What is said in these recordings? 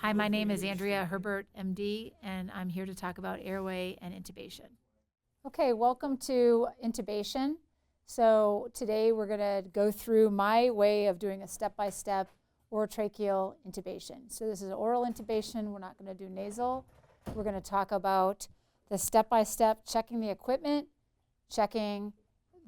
Hi, my name is Andrea Herbert, MD, and I'm here to talk about airway and intubation. Okay, welcome to intubation. So today we're going to go through my way of doing a step-by-step orotracheal intubation. So this is oral intubation. We're not going to do nasal. We're going to talk about the step-by-step, checking the equipment, checking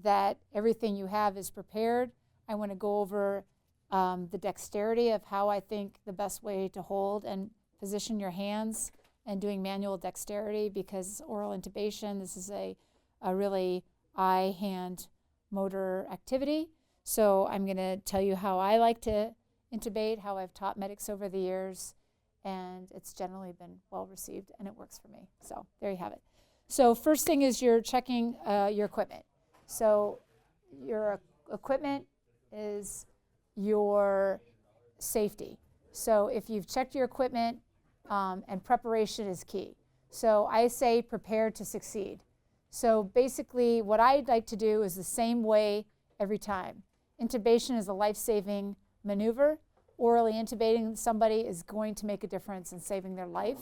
that everything you have is prepared. I want to go over the dexterity of how I think the best way to hold and position your hands and doing manual dexterity, because oral intubation, this is a really eye-hand motor activity. So I'm going to tell you how I like to intubate, how I've taught medics over the years, and it's generally been well received and it works for me. So there you have it. So first thing is you're checking your equipment. So your equipment is your safety. So if you've checked your equipment, and preparation is key. So I say prepare to succeed. So basically what I'd like to do is the same way every time. Intubation is a life-saving maneuver. Orally intubating somebody is going to make a difference in saving their life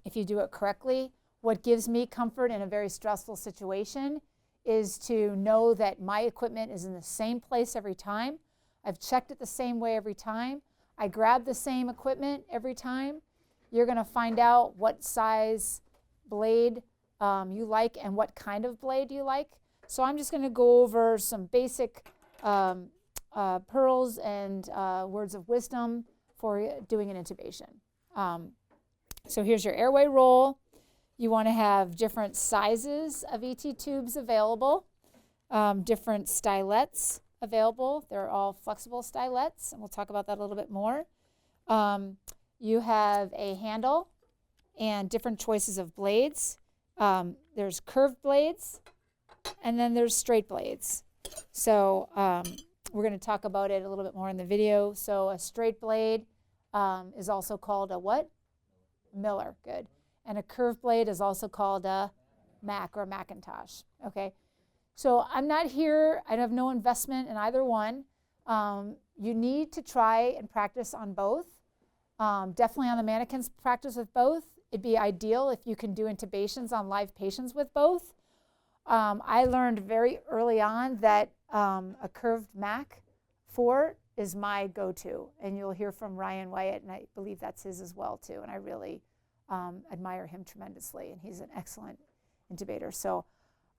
if you do it correctly. What gives me comfort in a very stressful situation is to know that my equipment is in the same place every time. I've checked it the same way every time. I grab the same equipment every time. You're going to find out what size blade you like and what kind of blade you like. So I'm just going to go over some basic pearls and words of wisdom for doing an intubation. So here's your airway roll. You want to have different sizes of ET tubes available, different stylets available. They're all flexible stylets, and we'll talk about that a little bit more. You have a handle and different choices of blades. There's curved blades, and then there's straight blades. So we're going to talk about it a little bit more in the video. So a straight blade is also called a what? Miller. Good. And a curved blade is also called a Mac or Macintosh. Okay. So I'm not here, I have no investment in either one. You need to try and practice on both. Definitely on the mannequins, practice with both. It'd be ideal if you can do intubations on live patients with both. I learned very early on that a curved Mac 4 is my go-to. And you'll hear from Ryan Wyatt, and I believe that's his as well too. And I really admire him tremendously, and he's an excellent intubator. So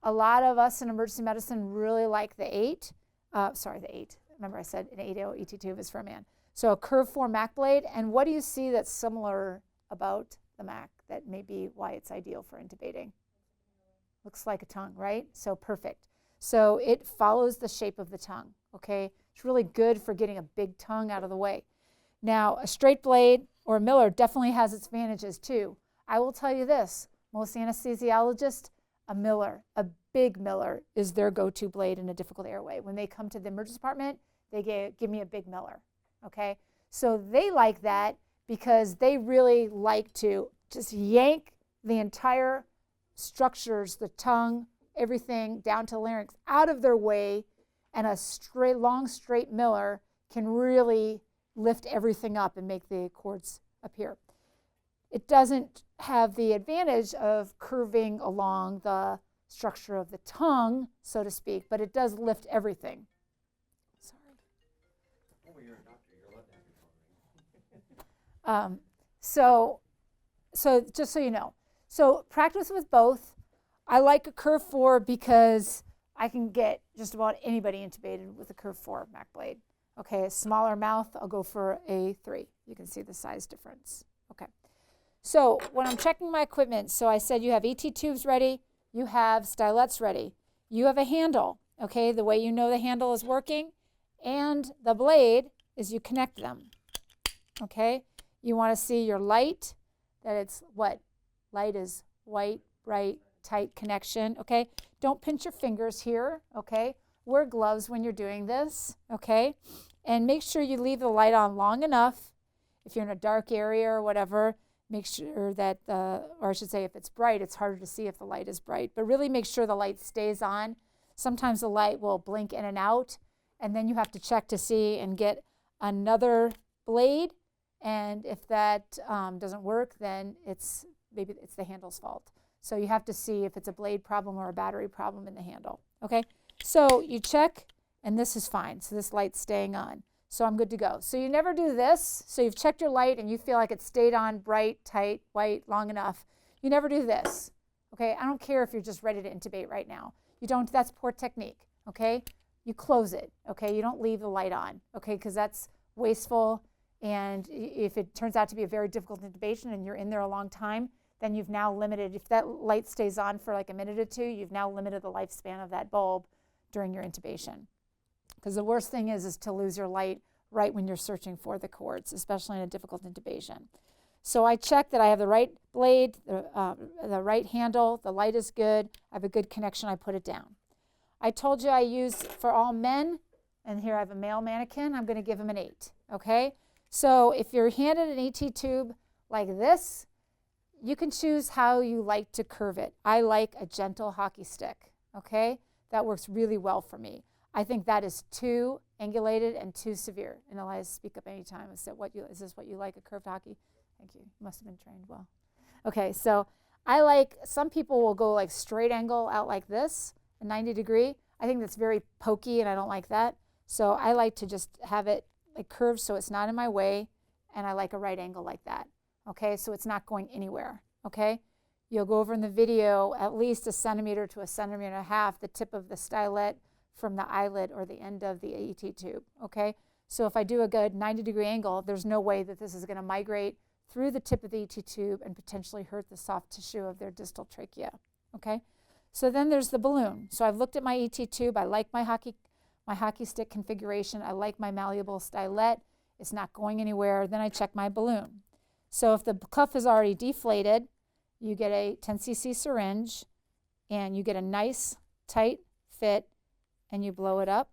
a lot of us in emergency medicine really like the 8. The 8. Remember I said an 8 ET tube is for a man. So a curved 4 Mac blade. And what do you see that's similar about the Mac that may be why it's ideal for intubating? Looks like a tongue, right? So perfect. So it follows the shape of the tongue, okay? It's really good for getting a big tongue out of the way. Now, a straight blade or a Miller definitely has its advantages too. I will tell you this, most anesthesiologists, a Miller, a big Miller, is their go-to blade in a difficult airway. When they come to the emergency department, they give me a big Miller, okay? So they like that because they really like to just yank the entire structures, the tongue, everything down to larynx out of their way, and a long straight Miller can really lift everything up and make the cords appear. It doesn't have the advantage of curving along the structure of the tongue, so to speak, but it does lift everything. Sorry. Oh, you're a doctor. You're allowed to have your So just so you know, so practice with both. I like a curve 4 because I can get just about anybody intubated with a curve 4 Mac blade. Okay, a smaller mouth, I'll go for a 3. You can see the size difference. Okay. So when I'm checking my equipment, so I said you have ET tubes ready, you have stylets ready, you have a handle, okay? The way you know the handle is working, and the blade is you connect them, okay? You want to see your light, that it's what? Light is white, bright, tight connection, okay? Don't pinch your fingers here, okay? Wear gloves when you're doing this, okay? And make sure you leave the light on long enough. If you're in a dark area or whatever, make sure that, or I should say if it's bright, it's harder to see if the light is bright, but really make sure the light stays on. Sometimes the light will blink in and out, and then you have to check to see and get another blade And if that doesn't work, then maybe it's the handle's fault. So you have to see if it's a blade problem or a battery problem in the handle. Okay, so you check, and this is fine. So this light's staying on. So I'm good to go. So you never do this. So you've checked your light and you feel like it stayed on bright, tight, white, long enough. You never do this. Okay, I don't care if you're just ready to intubate right now. You don't, that's poor technique. Okay, you close it. Okay, you don't leave the light on. Okay, because that's wasteful. And if it turns out to be a very difficult intubation and you're in there a long time, then you've now limited, if that light stays on for like a minute or two, you've now limited the lifespan of that bulb during your intubation. Because the worst thing is to lose your light right when you're searching for the cords, especially in a difficult intubation. So I check that I have the right blade, the right handle, the light is good, I have a good connection, I put it down. I told you I use for all men, and here I have a male mannequin, I'm going to give him an 8, okay? So if you're handed an ET tube like this, you can choose how you like to curve it. I like a gentle hockey stick, okay? That works really well for me. I think that is too angulated and too severe. And Elias, speak up anytime. Is this what you like, a curved hockey? Thank you. You must have been trained well. Okay, so some people will go like straight angle out like this, a 90 degree. I think that's very pokey and I don't like that. So I like to just have it like curved so it's not in my way, and I like a right angle like that. Okay, so it's not going anywhere. Okay, you'll go over in the video at least 1 centimeter to 1.5 centimeters, the tip of the stylet from the eyelid or the end of the ET tube. Okay, so if I do a good 90 degree angle, there's no way that this is going to migrate through the tip of the ET tube and potentially hurt the soft tissue of their distal trachea. Okay, so then there's the balloon. So I've looked at my ET tube. I like my hockey stick configuration. I like my malleable stylet. It's not going anywhere. Then I check my balloon. So if the cuff is already deflated, you get a 10 cc syringe and you get a nice tight fit and you blow it up.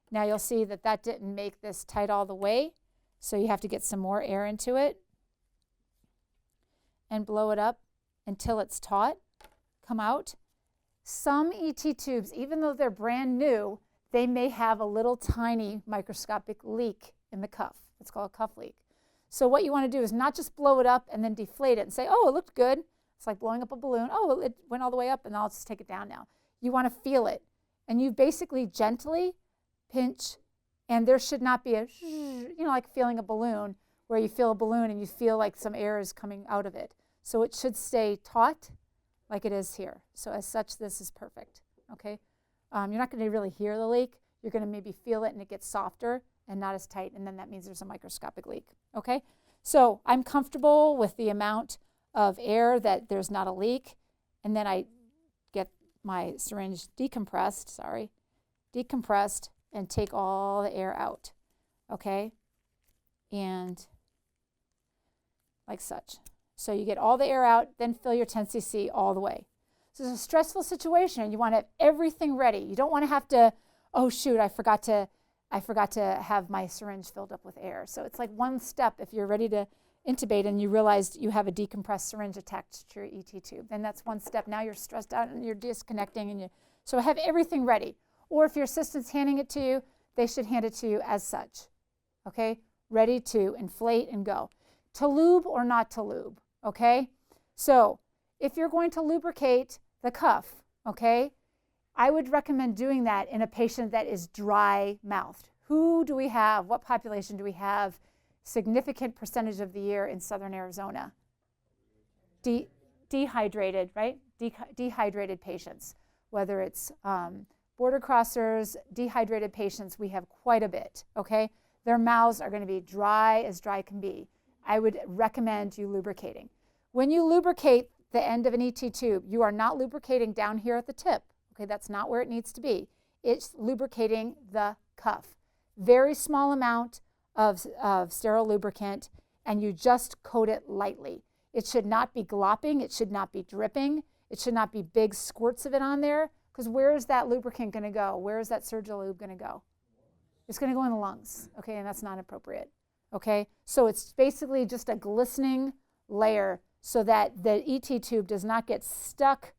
Now you'll see that that didn't make this tight all the way, so you have to get some more air into it and blow it up until it's taut, come out. Some ET tubes, even though they're brand new, they may have a little tiny microscopic leak in the cuff. It's called a cuff leak. So what you want to do is not just blow it up and then deflate it and say, oh, it looked good. It's like blowing up a balloon. Oh, it went all the way up and I'll just take it down now. You want to feel it. And you basically gently pinch, and there should not be a, like feeling a balloon, where you feel a balloon and you feel like some air is coming out of it. So it should stay taut like it is here. So as such, this is perfect, okay? You're not going to really hear the leak. You're going to maybe feel it and it gets softer and not as tight, and then that means there's a microscopic leak, okay? So I'm comfortable with the amount of air that there's not a leak, and then I get my syringe decompressed, and take all the air out, okay? And like such. So you get all the air out, then fill your 10 cc all the way. So it's a stressful situation. You want to have everything ready. You don't want to have to, oh shoot, I forgot to have my syringe filled up with air. So it's like one step if you're ready to intubate and you realized you have a decompressed syringe attached to your ET tube. Then that's one step. Now you're stressed out and you're disconnecting, and so have everything ready. Or if your assistant's handing it to you, they should hand it to you as such, okay? Ready to inflate and go. To lube or not to lube, okay? So if you're going to lubricate the cuff, okay, I would recommend doing that in a patient that is dry-mouthed. Who do we have? What population do we have? Significant percentage of the year in southern Arizona. Dehydrated, right? Dehydrated patients, whether it's border crossers, dehydrated patients, we have quite a bit, okay? Their mouths are going to be dry as dry can be. I would recommend you lubricating. When you lubricate the end of an ET tube, you are not lubricating down here at the tip, okay? That's not where it needs to be. It's lubricating the cuff. Very small amount of sterile lubricant, and you just coat it lightly. It should not be glopping. It should not be dripping. It should not be big squirts of it on there, because where is that lubricant going to go? Where is that surgical lube going to go? It's going to go in the lungs, okay, and that's not appropriate, okay? So it's basically just a glistening layer so that the ET tube does not get stuck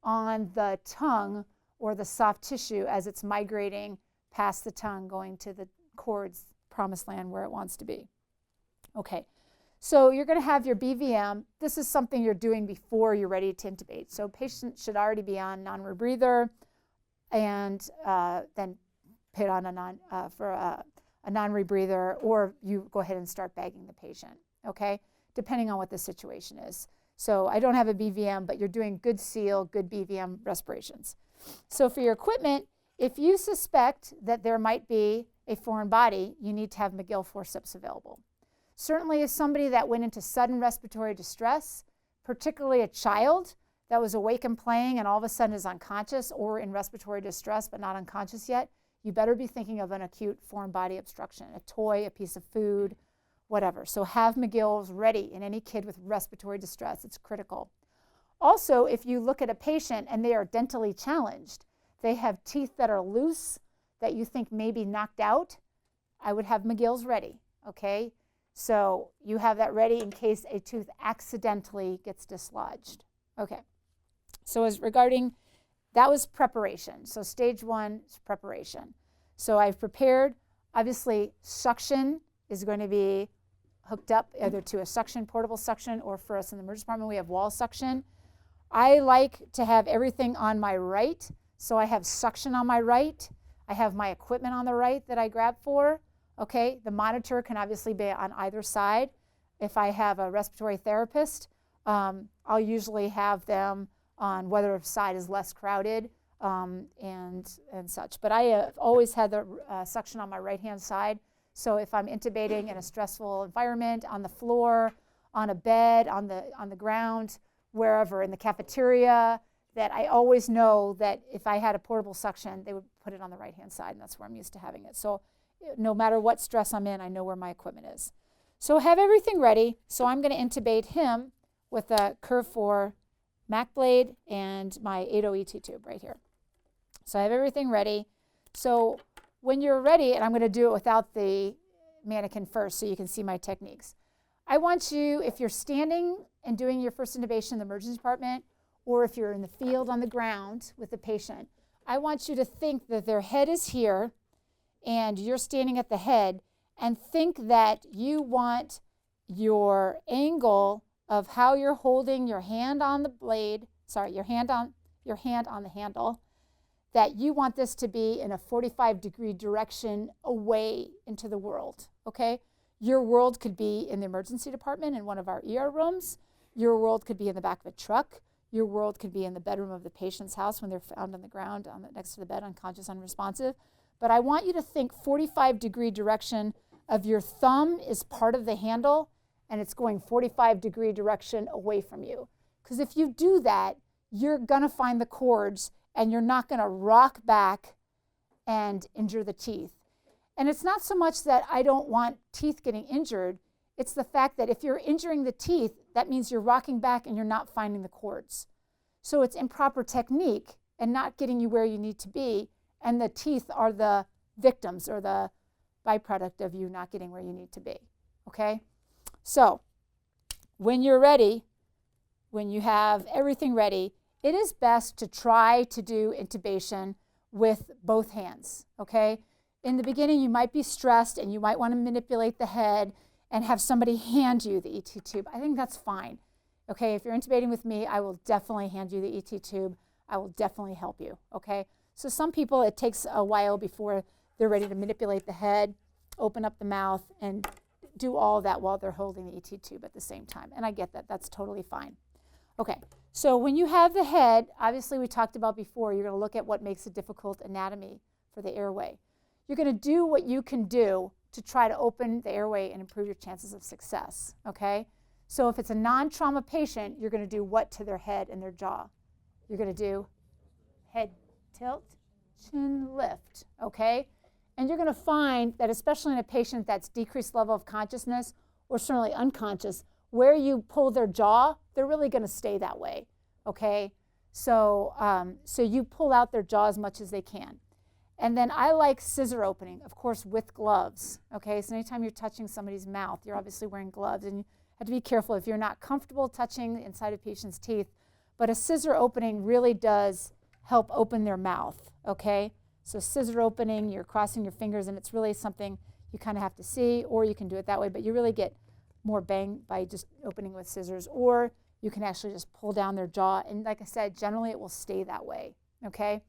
on the tongue or the soft tissue as it's migrating past the tongue, going to the cords, promised land where it wants to be. Okay, So you're going to have your BVM. This is something you're doing before you're ready to intubate. So patient should already be on non-rebreather, and then put on a non-rebreather, or you go ahead and start bagging the patient, okay, depending on what the situation is. So I don't have a BVM, but you're doing good seal, good BVM respirations. So for your equipment, if you suspect that there might be a foreign body, you need to have McGill forceps available. Certainly as somebody that went into sudden respiratory distress, particularly a child that was awake and playing and all of a sudden is unconscious or in respiratory distress but not unconscious yet, you better be thinking of an acute foreign body obstruction, a toy, a piece of food, whatever. So have McGills ready in any kid with respiratory distress. It's critical. Also, if you look at a patient and they are dentally challenged, they have teeth that are loose that you think may be knocked out, I would have McGills ready, okay? So you have that ready in case a tooth accidentally gets dislodged. Okay, so as regarding, that was preparation. So stage 1 is preparation. So I've prepared, obviously suction is going to be hooked up either to a suction, portable suction, or for us in the emergency department, we have wall suction. I like to have everything on my right. So I have suction on my right. I have my equipment on the right that I grab for. Okay, the monitor can obviously be on either side. If I have a respiratory therapist, I'll usually have them on whether side is less crowded and such. But I have always had the suction on my right-hand side. So if I'm intubating in a stressful environment, on the floor, on a bed, on the ground, wherever, in the cafeteria, that I always know that if I had a portable suction, they would put it on the right-hand side, and that's where I'm used to having it. So no matter what stress I'm in, I know where my equipment is. So have everything ready. So I'm going to intubate him with a Curve 4 Mac blade and my 80 ET tube right here. So I have everything ready. So when you're ready, and I'm going to do it without the mannequin first so you can see my techniques. I want you, if you're standing and doing your first intubation in the emergency department, or if you're in the field on the ground with the patient, I want you to think that their head is here and you're standing at the head, and think that you want your angle of how you're holding your hand on the blade, your hand on the handle, that you want this to be in a 45-degree direction away into the world, okay? Your world could be in the emergency department in one of our ER rooms. Your world could be in the back of a truck. Your world could be in the bedroom of the patient's house when they're found on the ground next to the bed, unconscious, unresponsive. But I want you to think 45-degree direction of your thumb is part of the handle, and it's going 45-degree direction away from you. Because if you do that, you're going to find the cords, and you're not going to rock back and injure the teeth. And it's not so much that I don't want teeth getting injured. It's the fact that if you're injuring the teeth, that means you're rocking back and you're not finding the cords. So it's improper technique and not getting you where you need to be, and the teeth are the victims or the byproduct of you not getting where you need to be, okay? So when you're ready, when you have everything ready, it is best to try to do intubation with both hands, okay? In the beginning, you might be stressed and you might want to manipulate the head and have somebody hand you the ET tube. I think that's fine, okay? If you're intubating with me, I will definitely hand you the ET tube. I will definitely help you, okay? So some people, it takes a while before they're ready to manipulate the head, open up the mouth, and do all that while they're holding the ET tube at the same time. And I get that. That's totally fine. Okay, so when you have the head, obviously we talked about before, you're going to look at what makes a difficult anatomy for the airway. You're going to do what you can do to try to open the airway and improve your chances of success, okay? So if it's a non-trauma patient, you're going to do what to their head and their jaw? You're going to do head tilt, chin lift, okay? And you're going to find that especially in a patient that's decreased level of consciousness or certainly unconscious, where you pull their jaw, they're really going to stay that way, okay? So, so you pull out their jaw as much as they can. And then I like scissor opening, of course, with gloves, okay? So anytime you're touching somebody's mouth, you're obviously wearing gloves, and you have to be careful if you're not comfortable touching the inside of a patient's teeth. But a scissor opening really does help open their mouth, okay? So scissor opening, you're crossing your fingers, and it's really something you kind of have to see, or you can do it that way, but you really get more bang by just opening with scissors, or you can actually just pull down their jaw. And like I said, generally it will stay that way, okay?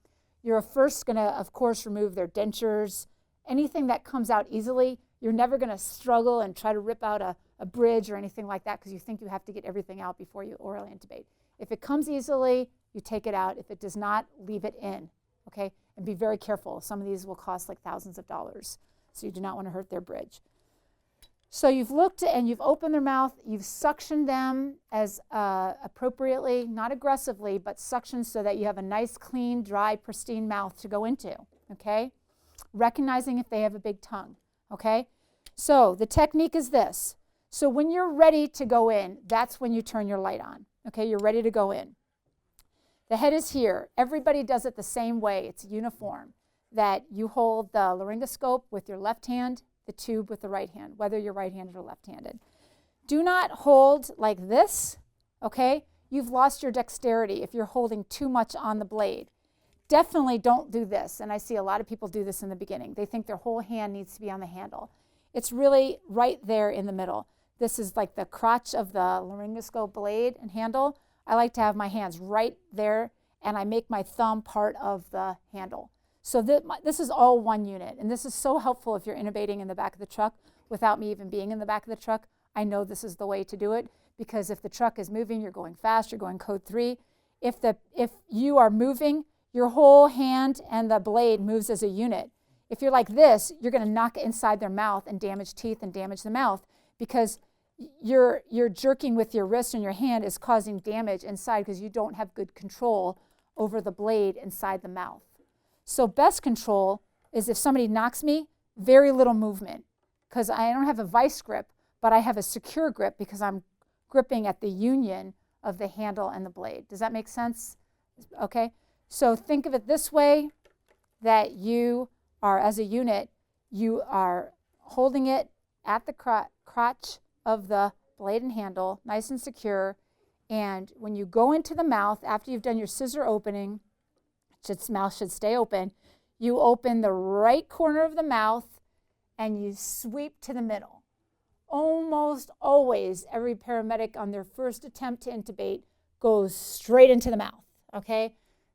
You're first gonna, of course, remove their dentures. Anything that comes out easily, you're never gonna struggle and try to rip out a bridge or anything like that because you think you have to get everything out before you orally intubate. If it comes easily, you take it out. If it does not, leave it in, okay? And be very careful. Some of these will cost like thousands of dollars, so you do not want to hurt their bridge. So you've looked and you've opened their mouth, you've suctioned them as appropriately, not aggressively, but suctioned so that you have a nice, clean, dry, pristine mouth to go into, okay? Recognizing if they have a big tongue, okay? So the technique is this. So when you're ready to go in, that's when you turn your light on, okay? You're ready to go in. The head is here. Everybody does it the same way. It's uniform, that you hold the laryngoscope with your left hand, the tube with the right hand, whether you're right-handed or left-handed. Do not hold like this, okay? You've lost your dexterity if you're holding too much on the blade. Definitely don't do this, and I see a lot of people do this in the beginning. They think their whole hand needs to be on the handle. It's really right there in the middle. This is like the crotch of the laryngoscope blade and handle. I like to have my hands right there, and I make my thumb part of the handle. So this is all one unit, and this is so helpful if you're intubating in the back of the truck without me even being in the back of the truck. I know this is the way to do it, because if the truck is moving, you're going fast, you're going code 3. If you are moving, your whole hand and the blade moves as a unit. If you're like this, you're going to knock it inside their mouth and damage teeth and damage the mouth, because you're jerking with your wrist and your hand is causing damage inside because you don't have good control over the blade inside the mouth. So best control is if somebody knocks me, very little movement, because I don't have a vice grip, but I have a secure grip because I'm gripping at the union of the handle and the blade. Does that make sense? Okay, so think of it this way, that you are, as a unit, you are holding it at the crotch of the blade and handle, nice and secure, and when you go into the mouth, after you've done your scissor opening, mouth should stay open, you open the right corner of the mouth and you sweep to the middle. Almost always, every paramedic on their first attempt to intubate goes straight into the mouth, okay?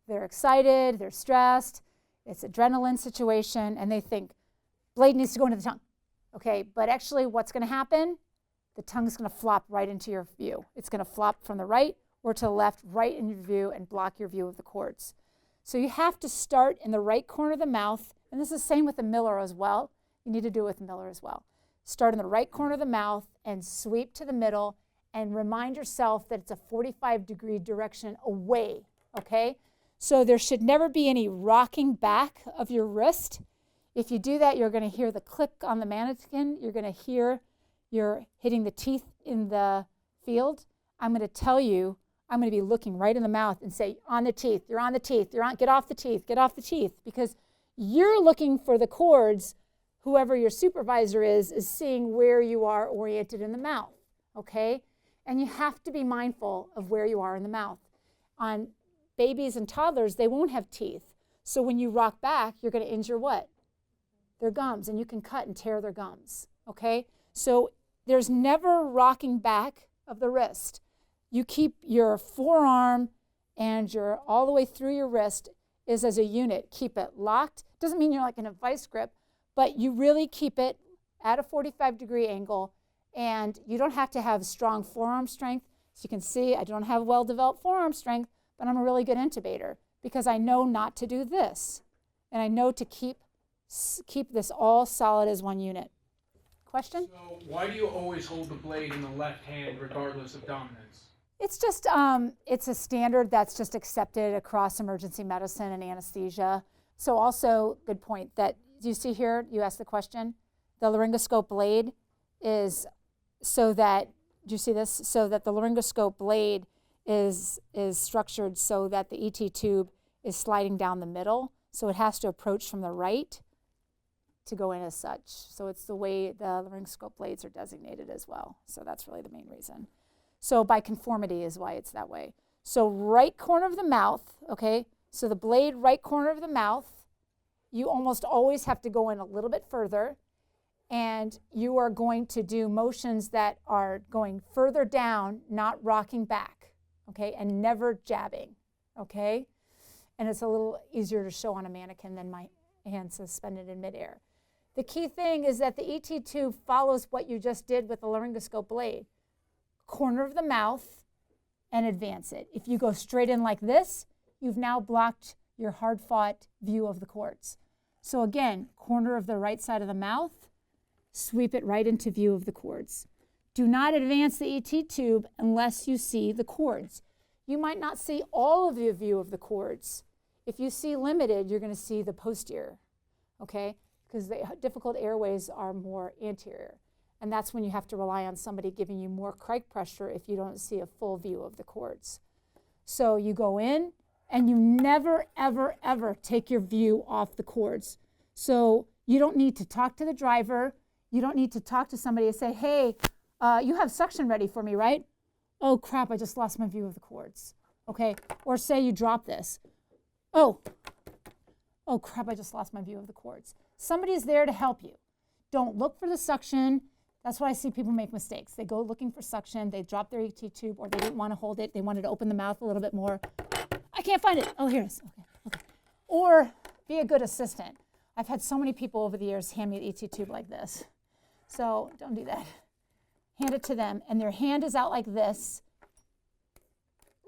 They're excited, they're stressed, it's adrenaline situation, and they think, blade needs to go into the tongue, okay? But actually what's gonna happen? The tongue's gonna flop right into your view. It's gonna flop from the right or to the left, right in your view, and block your view of the cords. So you have to start in the right corner of the mouth, and this is the same with the Miller as well. You need to do it with Miller as well. Start in the right corner of the mouth and sweep to the middle, and remind yourself that it's a 45-degree direction away, okay? So there should never be any rocking back of your wrist. If you do that, you're gonna hear the click on the mannequin. You're gonna hear you're hitting the teeth in the field. I'm gonna tell you, I'm going to be looking right in the mouth and say, on the teeth, you're on the teeth, you're on, get off the teeth, get off the teeth, because you're looking for the cords. Whoever your supervisor is seeing where you are oriented in the mouth, okay? And you have to be mindful of where you are in the mouth. On babies and toddlers, they won't have teeth. So when you rock back, you're going to injure what? Their gums, and you can cut and tear their gums, okay? So there's never rocking back of the wrist. You keep your forearm and your all the way through your wrist is as a unit. Keep it locked. Doesn't mean you're like in a vice grip, but you really keep it at a 45-degree angle, and you don't have to have strong forearm strength. As you can see, I don't have well-developed forearm strength, but I'm a really good intubator because I know not to do this, and I know to keep this all solid as one unit. Question? So why do you always hold the blade in the left hand regardless of dominance? It's just, it's a standard that's just accepted across emergency medicine and anesthesia. So also, good point, that do you see here, you asked the question, the laryngoscope blade is so that, do you see this? So that the laryngoscope blade is structured so that the ET tube is sliding down the middle. So it has to approach from the right to go in as such. So it's the way the laryngoscope blades are designated as well. So that's really the main reason. So by conformity is why it's that way. So right corner of the mouth, okay? So the blade right corner of the mouth, you almost always have to go in a little bit further. and you are going to do motions that are going further down, not rocking back, okay, and never jabbing, okay? And it's a little easier to show on a mannequin than my hand suspended in midair. The key thing is that the ET tube follows what you just did with the laryngoscope blade. Corner of the mouth and advance it. If you go straight in like this, you've now blocked your hard-fought view of the cords. So again, corner of the right side of the mouth, sweep it right into view of the cords. Do not advance the ET tube unless you see the cords. You might not see all of the view of the cords. If you see limited, you're going to see the posterior, okay? Because the difficult airways are more anterior. And that's when you have to rely on somebody giving you more crike pressure if you don't see a full view of the cords. So you go in, and you never, ever, ever take your view off the cords. So you don't need to talk to the driver. You don't need to talk to somebody and say, hey, you have suction ready for me, right? Oh, crap, I just lost my view of the cords. Okay, or say you drop this. Oh, crap, I just lost my view of the cords. Somebody's there to help you. Don't look for the suction. That's why I see people make mistakes. They go looking for suction, they drop their ET tube, or they didn't want to hold it. They wanted to open the mouth a little bit more. I can't find it. Oh, here it is. Okay. Or be a good assistant. I've had so many people over the years hand me an ET tube like this. So don't do that. Hand it to them, and their hand is out like this,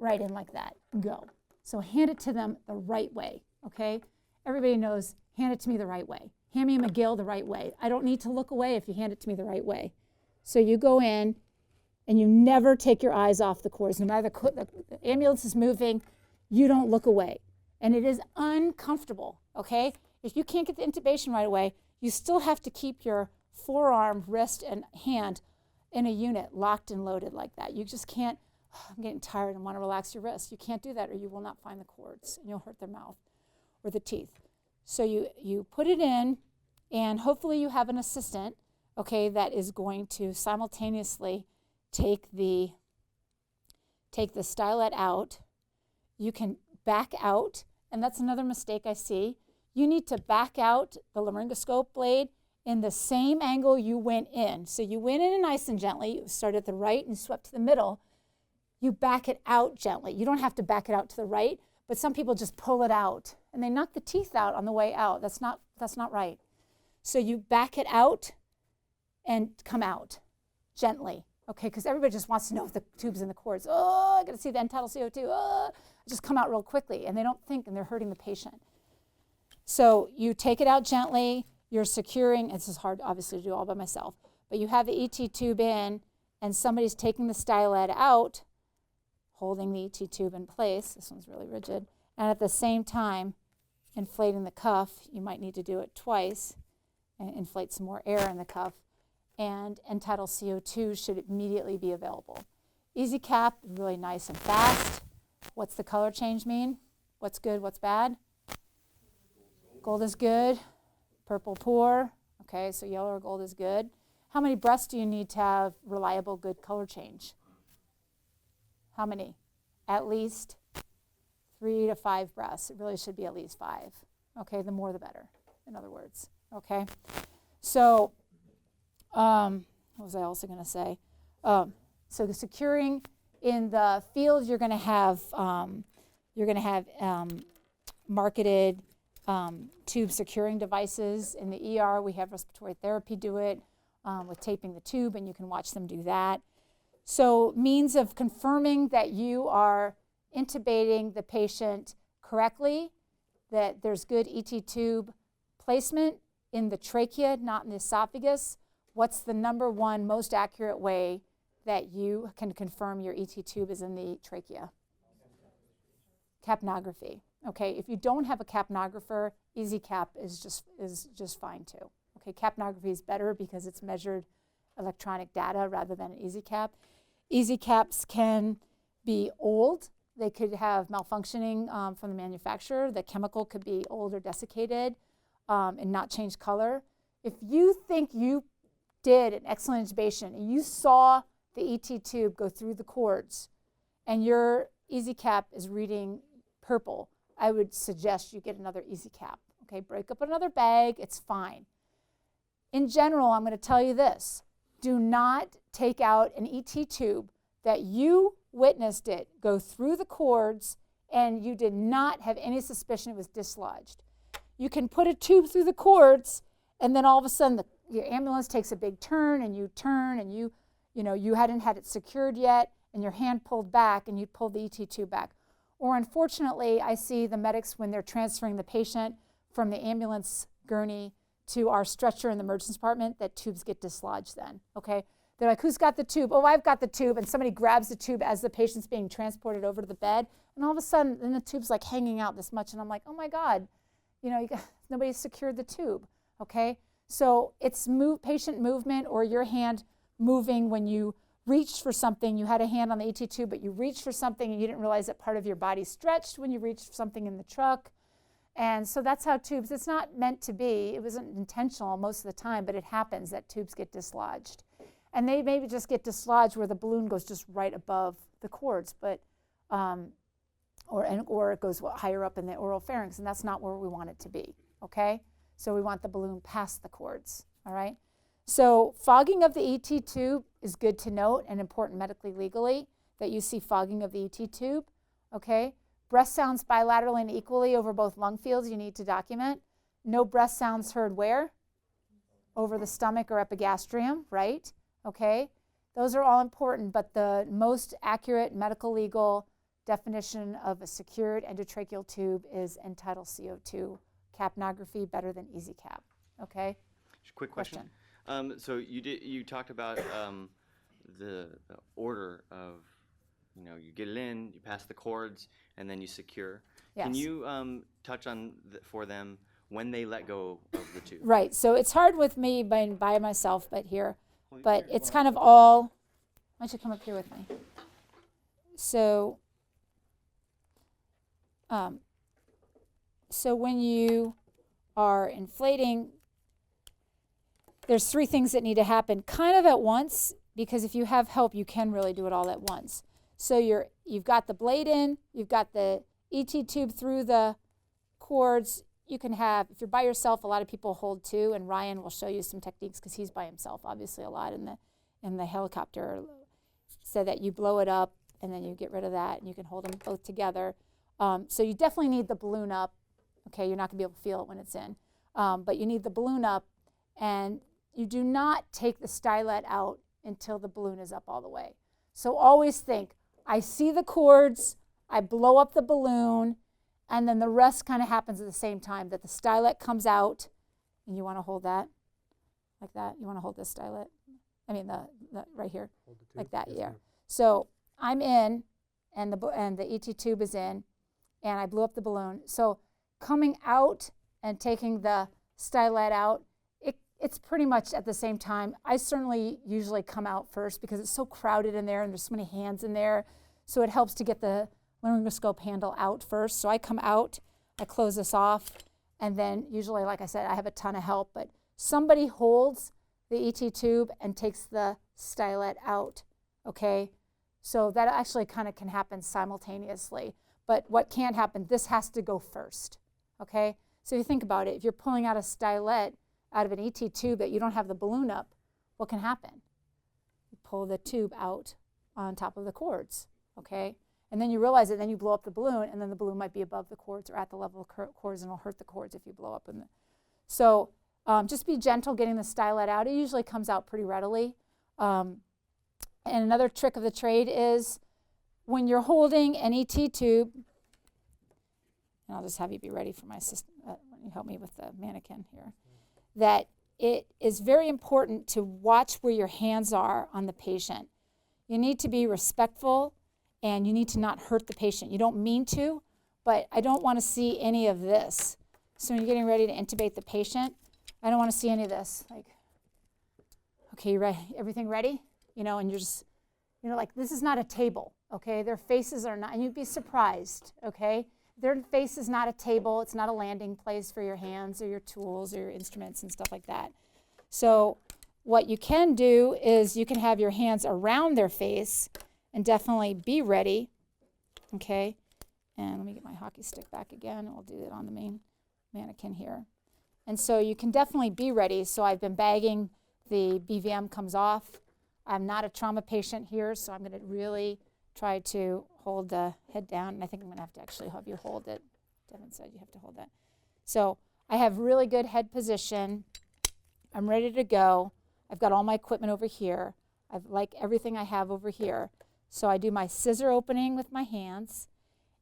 right in like that. Go. So hand it to them the right way, okay? Everybody knows, hand it to me the right way. Hand me a McGill the right way. I don't need to look away if you hand it to me the right way. So you go in, and you never take your eyes off the cords. No matter the ambulance is moving, you don't look away. And it is uncomfortable, okay? If you can't get the intubation right away, you still have to keep your forearm, wrist, and hand in a unit locked and loaded like that. You just can't, I'm getting tired and want to relax your wrist. You can't do that or you will not find the cords and you'll hurt their mouth or the teeth. So you put it in, and hopefully you have an assistant, okay, that is going to simultaneously take the stylet out. You can back out, and that's another mistake I see. You need to back out the laryngoscope blade in the same angle you went in. So you went in nice and gently. You started at the right and swept to the middle. You back it out gently. You don't have to back it out to the right, but some people just pull it out, and they knock the teeth out on the way out. That's not right. So you back it out and come out gently, okay? Because everybody just wants to know if the tube's in the cords. Oh, I got to see the end-tidal CO2. Oh, just come out real quickly, and they don't think, and they're hurting the patient. So you take it out gently. You're securing, this is hard obviously to do all by myself, but you have the ET tube in, and somebody's taking the stylet out, holding the ET tube in place. This one's really rigid. And at the same time, inflating the cuff. You might need to do it twice and inflate some more air in the cuff. And end-tidal CO2 should immediately be available. Easy cap, really nice and fast. What's the color change mean? What's good, what's bad? Gold is good. Purple poor. Okay, so yellow or gold is good. How many breaths do you need to have reliable, good color change? How many? At least 3 to 5 breaths. It really should be at least 5. Okay, the more the better, in other words. Okay, so what was I also going to say? So the securing in the field, you're going to have marketed tube securing devices. In the ER, we have respiratory therapy do it with taping the tube, and you can watch them do that. So means of confirming that you are intubating the patient correctly, that there's good ET tube placement in the trachea, not in the esophagus. What's the number one most accurate way that you can confirm your ET tube is in the trachea? Capnography. Okay, if you don't have a capnographer, easy cap is just fine too. Okay, capnography is better because it's measured electronic data rather than an easy cap. Easy caps can be old. They could have malfunctioning from the manufacturer. The chemical could be old or desiccated and not change color. If you think you did an excellent intubation and you saw the ET tube go through the cords and your easy cap is reading purple, I would suggest you get another easy cap. Okay, break up another bag, it's fine. in general, I'm going to tell you this. Do not take out an ET tube that you witnessed it go through the cords and you did not have any suspicion it was dislodged. You can put a tube through the cords and then all of a sudden your ambulance takes a big turn and you hadn't had it secured yet and your hand pulled back and you pulled the ET tube back. Or unfortunately, I see the medics when they're transferring the patient from the ambulance gurney to our stretcher in the emergency department, that tubes get dislodged then, okay? They're like, who's got the tube? Oh, I've got the tube. And somebody grabs the tube as the patient's being transported over to the bed. And all of a sudden, then the tube's like hanging out this much. And I'm like, oh my God, nobody secured the tube, okay? So it's patient movement or your hand moving when you reached for something. You had a hand on the ET tube, but you reached for something and you didn't realize that part of your body stretched when you reached for something in the truck. And so that's how tubes, it's not meant to be. It wasn't intentional most of the time, but it happens that tubes get dislodged. And they maybe just get dislodged where the balloon goes just right above the cords, but or it goes higher up in the oral pharynx, and that's not where we want it to be, okay? So we want the balloon past the cords, all right? So fogging of the ET tube is good to note and important medically legally that you see fogging of the ET tube, okay? Breath sounds bilaterally and equally over both lung fields you need to document. No breath sounds heard where? Over the stomach or epigastrium, right? Okay? Those are all important, but the most accurate medical legal definition of a secured endotracheal tube is end-tidal CO2 capnography, better than easy cap, okay? Quick question. So you talked about the order of, you get it in, you pass the cords, and then you secure. Yes. Can you touch on for them when they let go of the tube? Right. So it's hard with me by myself, but it's kind of all. Why don't you come up here with me? So, so when you are inflating, there's three things that need to happen kind of at once, because if you have help, you can really do it all at once. So you've got the blade in, you've got the ET tube through the cords. You can have, if you're by yourself, a lot of people hold two, and Ryan will show you some techniques because he's by himself, obviously a lot in the helicopter, so that you blow it up and then you get rid of that and you can hold them both together. So you definitely need the balloon up. Okay, you're not gonna be able to feel it when it's in, but you need the balloon up, and you do not take the stylet out until the balloon is up all the way. So always think, I see the cords, I blow up the balloon, and then the rest kind of happens at the same time, that the stylet comes out, and you want to hold that like that. You want to hold this stylet. I mean the right here, like that. Yes, yeah. Ma'am. So I'm in, and the ET tube is in, and I blew up the balloon. So coming out and taking the stylet out, it's pretty much at the same time. I certainly usually come out first because it's so crowded in there and there's so many hands in there. So it helps to get the laryngoscope handle out first. So I come out, I close this off, and then usually, like I said, I have a ton of help, but somebody holds the ET tube and takes the stylet out, okay? So that actually kind of can happen simultaneously. But what can't happen, this has to go first, okay? So if you think about it, if you're pulling out a stylet out of an ET tube that you don't have the balloon up, what can happen? You pull the tube out on top of the cords, okay? And then you realize it, then you blow up the balloon, and then the balloon might be above the cords or at the level of cords, and it'll hurt the cords if you blow up in the. So just be gentle getting the stylet out. It usually comes out pretty readily. And another trick of the trade is when you're holding an ET tube, and I'll just have you be ready for my assistant, when you help me with the mannequin here, that it is very important to watch where your hands are on the patient. You need to be respectful, and you need to not hurt the patient. You don't mean to, but I don't want to see any of this. So when you're getting ready to intubate the patient, I don't want to see any of this. Like, okay, you ready? Everything ready? And you're just, like, this is not a table, okay? Their faces are not, and you'd be surprised, okay? Their face is not a table. It's not a landing place for your hands or your tools or your instruments and stuff like that. So what you can do is you can have your hands around their face and definitely be ready, okay? And let me get my hockey stick back again. We'll do it on the main mannequin here. And so you can definitely be ready. So I've been bagging, the BVM comes off. I'm not a trauma patient here, so I'm going to really try to hold the head down. And I think I'm going to have to actually have you hold it. Devin said you have to hold that. So I have really good head position. I'm ready to go. I've got all my equipment over here. I've like everything I have over here. So I do my scissor opening with my hands.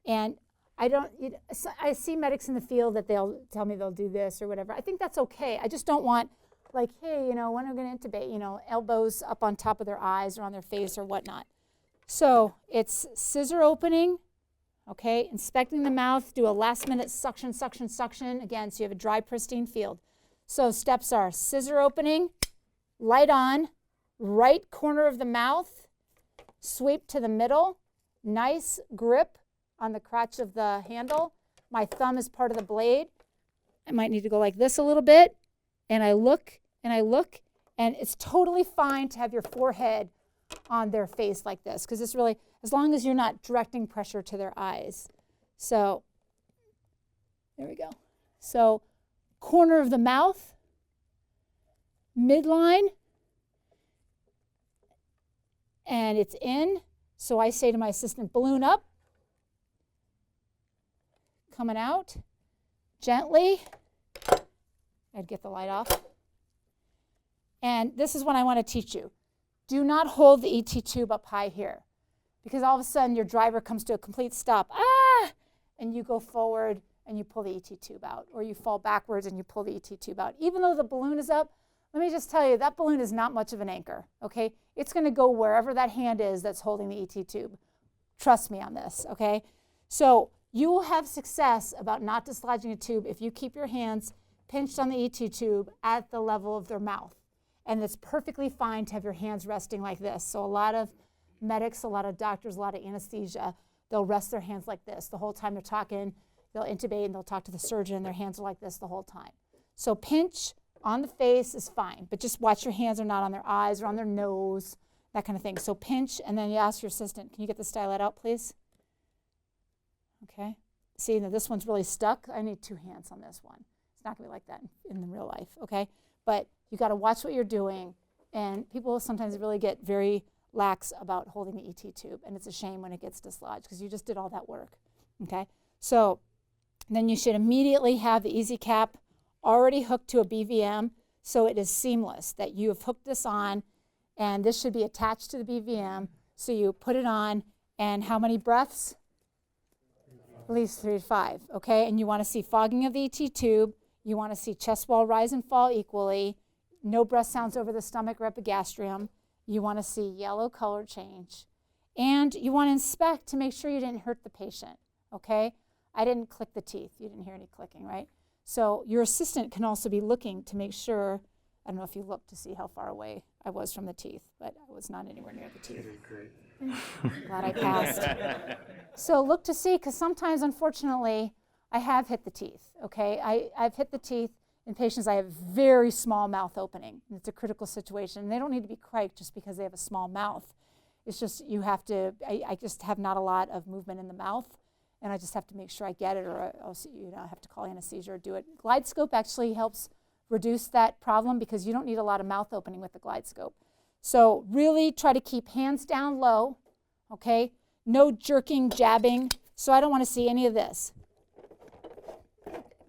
And I see medics in the field that they'll tell me they'll do this or whatever. I think that's okay. I just don't want, like, hey, when are we going to intubate? Elbows up on top of their eyes or on their face or whatnot. So it's scissor opening, okay, inspecting the mouth, do a last minute suction, suction, suction, again, so you have a dry, pristine field. So steps are scissor opening, light on, right corner of the mouth, sweep to the middle, nice grip on the crotch of the handle. My thumb is part of the blade. I might need to go like this a little bit, and I look, and it's totally fine to have your forehead on their face like this, because it's really, as long as you're not directing pressure to their eyes. So there we go. So corner of the mouth, midline, and it's in. So I say to my assistant, balloon up, coming out, gently. I'd get the light off. And this is what I want to teach you. Do not hold the ET tube up high here, because all of a sudden your driver comes to a complete stop, and you go forward and you pull the ET tube out, or you fall backwards and you pull the ET tube out. Even though the balloon is up, let me just tell you, that balloon is not much of an anchor, okay? It's going to go wherever that hand is that's holding the ET tube. Trust me on this, okay? So you will have success about not dislodging a tube if you keep your hands pinched on the ET tube at the level of their mouth. And it's perfectly fine to have your hands resting like this. So a lot of medics, a lot of doctors, a lot of anesthesia, they'll rest their hands like this the whole time they're talking. They'll intubate and they'll talk to the surgeon. Their hands are like this the whole time. So pinch on the face is fine, but just watch your hands are not on their eyes or on their nose, that kind of thing. So pinch, and then you ask your assistant, can you get the stylet out, please? Okay. See, now this one's really stuck. I need two hands on this one. It's not going to be like that in the real life, okay? But you got to watch what you're doing, and people sometimes really get very lax about holding the ET tube, and it's a shame when it gets dislodged because you just did all that work, okay? So then you should immediately have the easy cap already hooked to a BVM, so it is seamless that you have hooked this on, and this should be attached to the BVM. So you put it on, and how many breaths? At least 3 to 5, okay? And you want to see fogging of the ET tube. You want to see chest wall rise and fall equally. No breath sounds over the stomach or epigastrium. You want to see yellow color change. And you want to inspect to make sure you didn't hurt the patient, okay? I didn't click the teeth. You didn't hear any clicking, right? So your assistant can also be looking to make sure, I don't know if you looked to see how far away I was from the teeth, but I was not anywhere near the teeth. Glad I passed. So look to see, because sometimes, unfortunately, I have hit the teeth, okay? I've hit the teeth in patients. I have very small mouth opening, and it's a critical situation. And they don't need to be criked just because they have a small mouth. It's just you have to, I just have not a lot of movement in the mouth, and I just have to make sure I get it, or else I have to call anesthesia or do it. Glide scope actually helps reduce that problem because you don't need a lot of mouth opening with the glide scope. So really try to keep hands down low, okay? No jerking, jabbing. So I don't want to see any of this.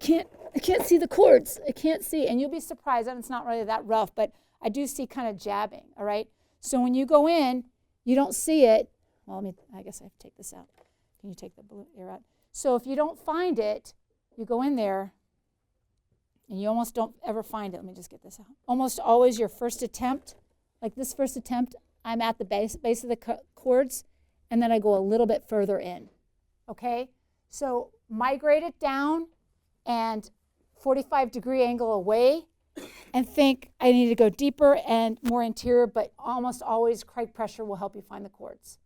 I can't see the cords. I can't see, and you'll be surprised that it's not really that rough, but I do see kind of jabbing, all right? So when you go in, you don't see it. Well, I guess I have to take this out. Can you take the blue ear out? So if you don't find it, you go in there, and you almost don't ever find it. Let me just get this out. Almost always your first attempt, like this first attempt, I'm at the base of the cords, and then I go a little bit further in, okay? So migrate it down and 45-degree angle away, and think I need to go deeper and more interior, but almost always crike pressure will help you find the cords.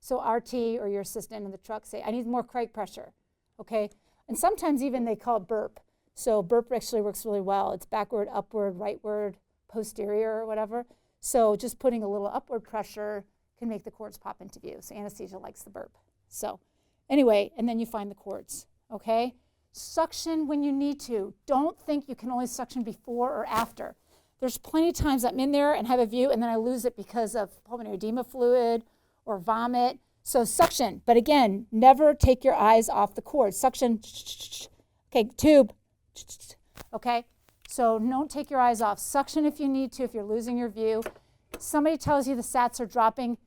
So RT or your assistant in the truck say, I need more crike pressure, okay? And sometimes even they call it burp. So burp actually works really well. It's backward, upward, rightward, posterior, or whatever. So just putting a little upward pressure can make the cords pop into view. So anesthesia likes the burp. So anyway, and then you find the cords, okay? Suction when you need to. Don't think you can only suction before or after. There's plenty of times I'm in there and have a view and then I lose it because of pulmonary edema fluid or vomit. So suction, but again, never take your eyes off the cord. Suction, okay, tube, okay? So don't take your eyes off. Suction if you need to, if you're losing your view. Somebody tells you the sats are dropping,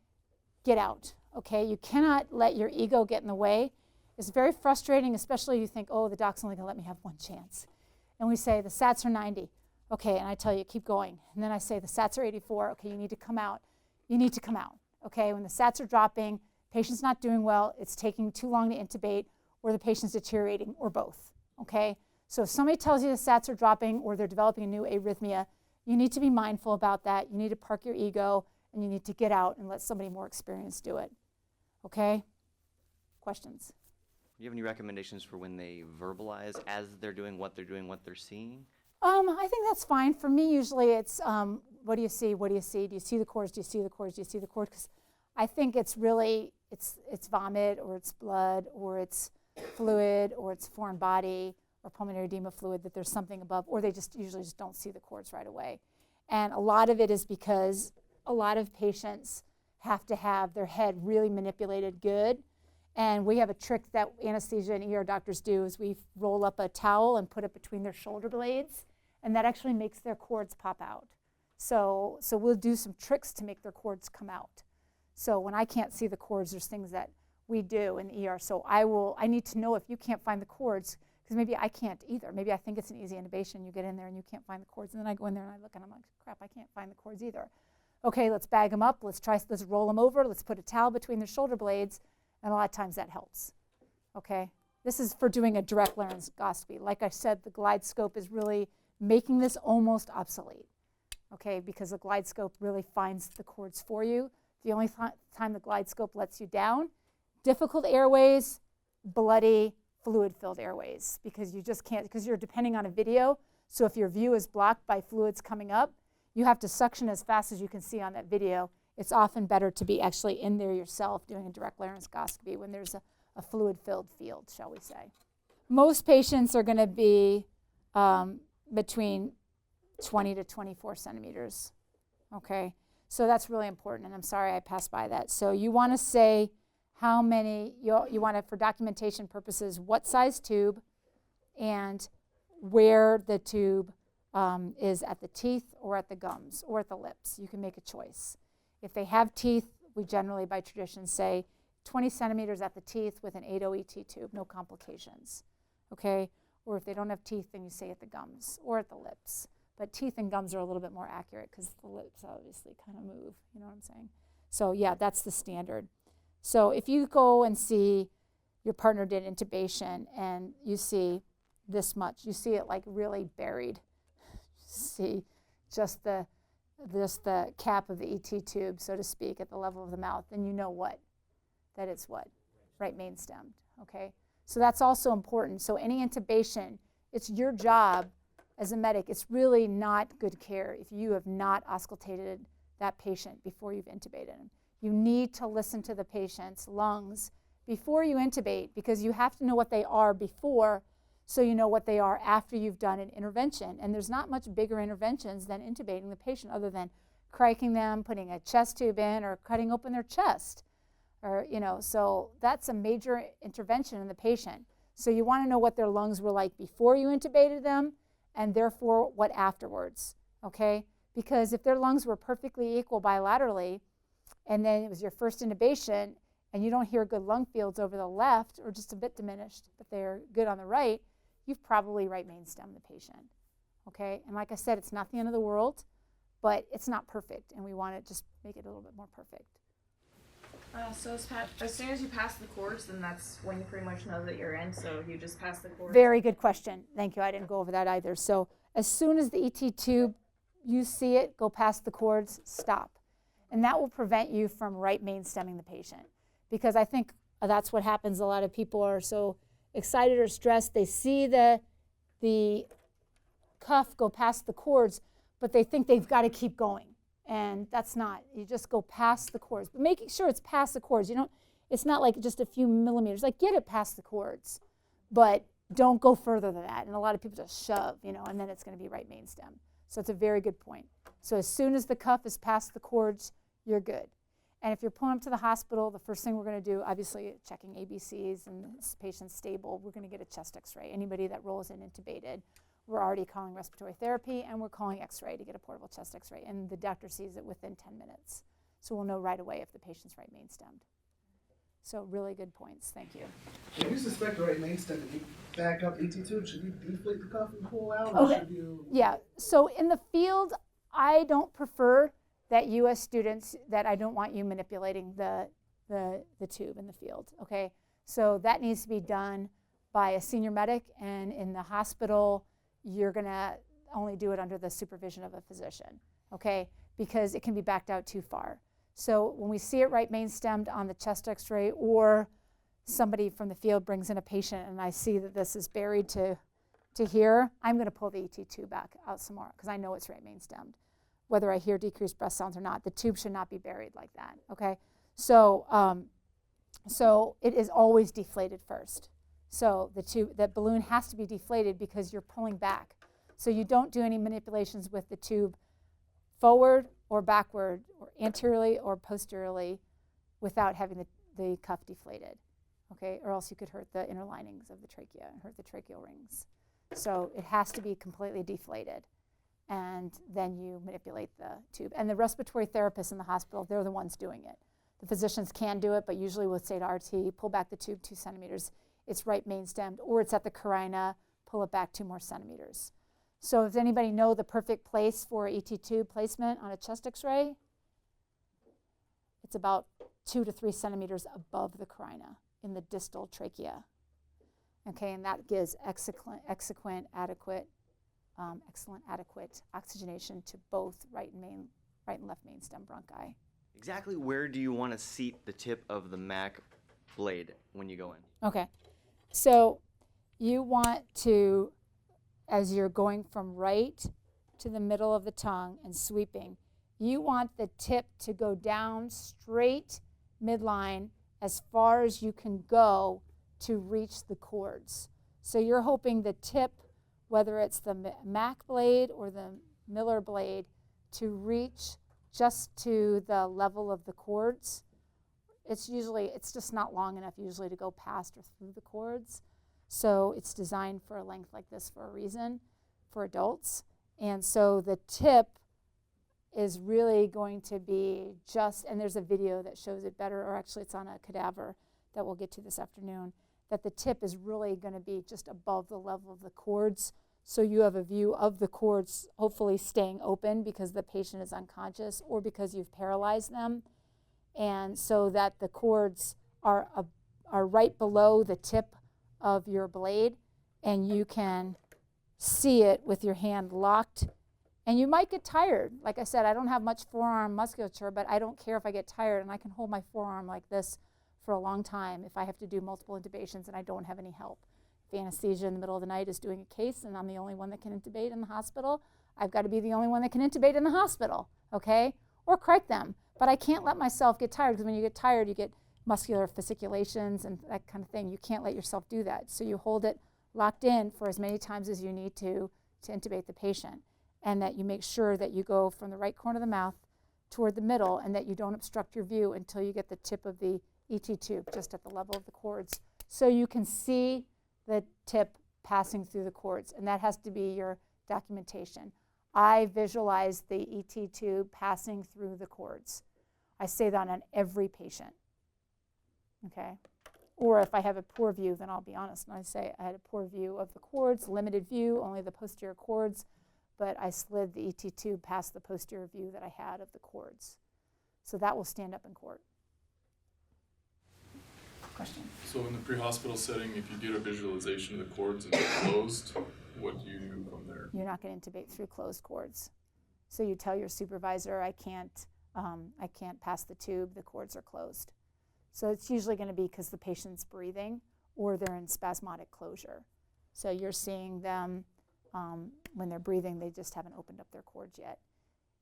get out, okay? You cannot let your ego get in the way. It's very frustrating, especially you think, oh, the doc's only gonna let me have one chance. And we say, the sats are 90. Okay, and I tell you, keep going. And then I say, the sats are 84. Okay, you need to come out. You need to come out, okay? When the sats are dropping, patient's not doing well, it's taking too long to intubate, or the patient's deteriorating, or both, okay? So if somebody tells you the sats are dropping or they're developing a new arrhythmia, you need to be mindful about that. You need to park your ego, and you need to get out and let somebody more experienced do it, okay? Questions? Do you have any recommendations for when they verbalize as they're doing, what they're seeing? I think that's fine. For me, usually it's, what do you see? What do you see? Do you see the cords? Do you see the cords? Do you see the cords? Because I think it's really, it's vomit, or it's blood, or it's fluid, or it's foreign body, or pulmonary edema fluid, that there's something above, or they just usually just don't see the cords right away. And a lot of it is because a lot of patients have to have their head really manipulated good. And we have a trick that anesthesia and ER doctors do is we roll up a towel and put it between their shoulder blades, and that actually makes their cords pop out. So we'll do some tricks to make their cords come out. So when I can't see the cords, there's things that we do in the ER. So I need to know if you can't find the cords, because maybe I can't either. Maybe I think it's an easy intubation, you get in there and you can't find the cords, and then I go in there and I look and I'm like, crap, I can't find the cords either. Okay, let's bag them up, let's roll them over, let's put a towel between their shoulder blades, and a lot of times that helps, okay? This is for doing a direct laryngoscopy. Like I said, the glide scope is really making this almost obsolete, okay? Because the glide scope really finds the cords for you. The only time the glide scope lets you down, difficult airways, bloody, fluid-filled airways, because you just can't, because you're depending on a video. So if your view is blocked by fluids coming up, you have to suction as fast as you can see on that video. It's often better to be actually in there yourself doing a direct laryngoscopy when there's a fluid-filled field, shall we say. Most patients are going to be between 20 to 24 centimeters, okay? So that's really important, and I'm sorry I passed by that. So you want to say how many, you want to, for documentation purposes, what size tube and where the tube is at the teeth or at the gums or at the lips. You can make a choice. If they have teeth, we generally, by tradition, say 20 centimeters at the teeth with an 8.0 ET tube, no complications, okay? Or if they don't have teeth, then you say at the gums or at the lips. But teeth and gums are a little bit more accurate because the lips obviously kind of move, you know what I'm saying? So yeah, that's the standard. So if you go and see your partner did intubation and you see this much, you see it like really buried, see just the cap of the ET tube, so to speak, at the level of the mouth, then you know what? That it's what? Right main stemmed, okay? So that's also important. So any intubation, it's your job as a medic. It's really not good care if you have not auscultated that patient before you've intubated him. You need to listen to the patient's lungs before you intubate, because you have to know what they are before, so you know what they are after you've done an intervention. And there's not much bigger interventions than intubating the patient other than cracking them, putting a chest tube in, or cutting open their chest. Or, you know, so that's a major intervention in the patient. So you want to know what their lungs were like before you intubated them, and therefore what afterwards, okay? Because if their lungs were perfectly equal bilaterally, and then it was your first intubation, and you don't hear good lung fields over the left, or just a bit diminished, but they're good on the right, you've probably right main stemmed the patient, okay? And like I said, it's not the end of the world, but it's not perfect, and we want to just make it a little bit more perfect. So as soon as you pass the cords, then that's when you pretty much know that you're in, so you just pass the cords. Very good question. Thank you. I didn't go over that either. So as soon as the ET tube, you see it, go past the cords, stop. And that will prevent you from right main stemming the patient. Because I think that's what happens. A lot of people are so excited or stressed. They see the cuff go past the cords, but they think they've got to keep going. And that's not. You just go past the cords. But making sure it's past the cords. You don't, it's not like just a few millimeters. Like, get it past the cords. But don't go further than that. And a lot of people just shove, and then it's going to be right main stem. So it's a very good point. So as soon as the cuff is past the cords, you're good. And if you're pulling up to the hospital, the first thing we're going to do, obviously checking ABCs and this patient's stable, we're going to get a chest x-ray. Anybody that rolls in intubated, we're already calling respiratory therapy, and we're calling x-ray to get a portable chest x-ray. And the doctor sees it within 10 minutes. So we'll know right away if the patient's right main stemmed. So really good points. Thank you. If you suspect a right main stem and you back up ET tube, should you deflate the cuff and pull out, or Okay. should you? Yeah. So in the field, I don't prefer that you as students, that I don't want you manipulating the tube in the field. Okay. So that needs to be done by a senior medic, and in the hospital, you're gonna only do it under the supervision of a physician. Okay. Because it can be backed out too far. So when we see it right main stemmed on the chest x-ray, or somebody from the field brings in a patient and I see that this is buried to here, I'm going to pull the ET tube back out some more because I know it's right main stemmed. Whether I hear decreased breath sounds or not, the tube should not be buried like that, okay? So, so it is always deflated first. So that balloon has to be deflated because you're pulling back. So you don't do any manipulations with the tube forward or backward or anteriorly or posteriorly without having the cuff deflated, okay? Or else you could hurt the inner linings of the trachea and hurt the tracheal rings. So it has to be completely deflated, and then you manipulate the tube. And the respiratory therapists in the hospital, they're the ones doing it. The physicians can do it, but usually we'll say to RT, pull back the tube 2 centimeters. It's right main stemmed, or it's at the carina, pull it back 2 more centimeters. So if anybody know the perfect place for ET tube placement on a chest x-ray, it's about 2 to 3 centimeters above the carina in the distal trachea. Okay, and that gives excellent adequate oxygenation to both right and left main stem bronchi. Exactly where do you want to seat the tip of the Mac blade when you go in? Okay, so you want to, as you're going from right to the middle of the tongue and sweeping, you want the tip to go down straight midline as far as you can go to reach the cords. So you're hoping the tip, whether it's the Mac blade or the Miller blade, to reach just to the level of the cords. It's just not long enough usually to go past or through the cords. So it's designed for a length like this for a reason, for adults. And so the tip is really going to be just, and there's a video that shows it better, or actually it's on a cadaver that we'll get to this afternoon, that the tip is really going to be just above the level of the cords. So you have a view of the cords hopefully staying open because the patient is unconscious or because you've paralyzed them. And so that the cords are right below the tip of your blade, and you can see it with your hand locked. And you might get tired. Like I said, I don't have much forearm musculature, but I don't care if I get tired, and I can hold my forearm like this for a long time if I have to do multiple intubations and I don't have any help. If anesthesia in the middle of the night is doing a case and I'm the only one that can intubate in the hospital, I've got to be the only one that can intubate in the hospital, okay? Or cric them. But I can't let myself get tired, because when you get tired, you get muscular fasciculations and that kind of thing. You can't let yourself do that. So you hold it locked in for as many times as you need to intubate the patient, and that you make sure that you go from the right corner of the mouth toward the middle, and that you don't obstruct your view until you get the tip of the ET tube just at the level of the cords, so you can see the tip passing through the cords. And that has to be your documentation. I visualize the ET tube passing through the cords. I say that on every patient, okay? Or if I have a poor view, then I'll be honest and I say I had a poor view of the cords, limited view, only the posterior cords, but I slid the ET tube past the posterior view that I had of the cords. So that will stand up in court. Question? So in the pre-hospital setting, if you get a visualization of the cords and they're closed, what do you do from there? You're not going to intubate through closed cords. So you tell your supervisor, I can't pass the tube, the cords are closed. So it's usually going to be because the patient's breathing or they're in spasmodic closure. So you're seeing them when they're breathing, they just haven't opened up their cords yet.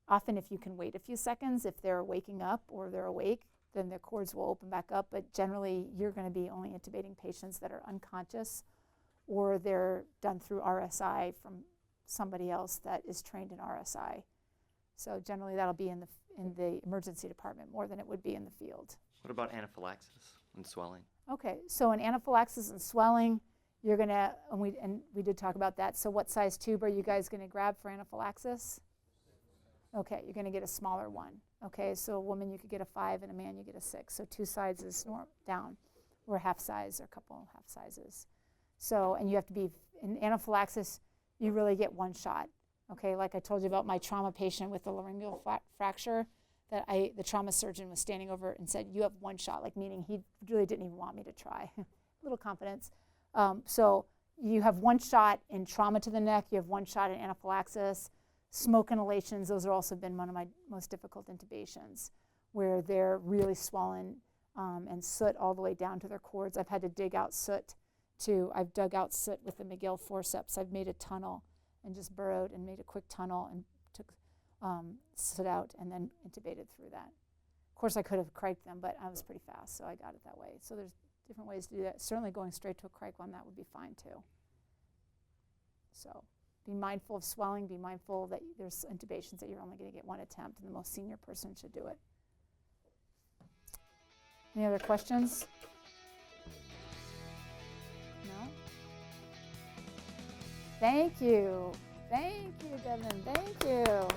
Often if you can wait a few seconds, if they're waking up or they're awake, then the cords will open back up. But generally, you're going to be only intubating patients that are unconscious or they're done through RSI from somebody else that is trained in RSI. So generally that'll be in the emergency department more than it would be in the field. What about anaphylaxis and swelling? Okay, so in anaphylaxis and swelling, you're gonna, and we did talk about that. So what size tube are you guys gonna grab for anaphylaxis? Okay, you're gonna get a smaller one. Okay, so a woman you could get a 5 and a man you get a 6. So 2 sizes down, or half size, or a couple half sizes. So, and you have to be, in anaphylaxis, you really get 1 shot. Okay, like I told you about my trauma patient with the laryngeal fracture, that the trauma surgeon was standing over and said, you have 1 shot, like meaning he really didn't even want me to try. Little confidence. So you have 1 shot in trauma to the neck, you have 1 shot in anaphylaxis. Smoke inhalations, those have also been one of my most difficult intubations, where they're really swollen and soot all the way down to their cords. I've had to dig out soot I've dug out soot with the McGill forceps. I've made a tunnel and just burrowed and made a quick tunnel and took soot out and then intubated through that. Of course, I could have criked them, but I was pretty fast, so I got it that way. So there's different ways to do that. Certainly going straight to a crike one, that would be fine too. So be mindful of swelling, be mindful that there's intubations that you're only going to get 1 attempt, and the most senior person should do it. Any other questions? No? Thank you. Thank you, Devin. Thank you.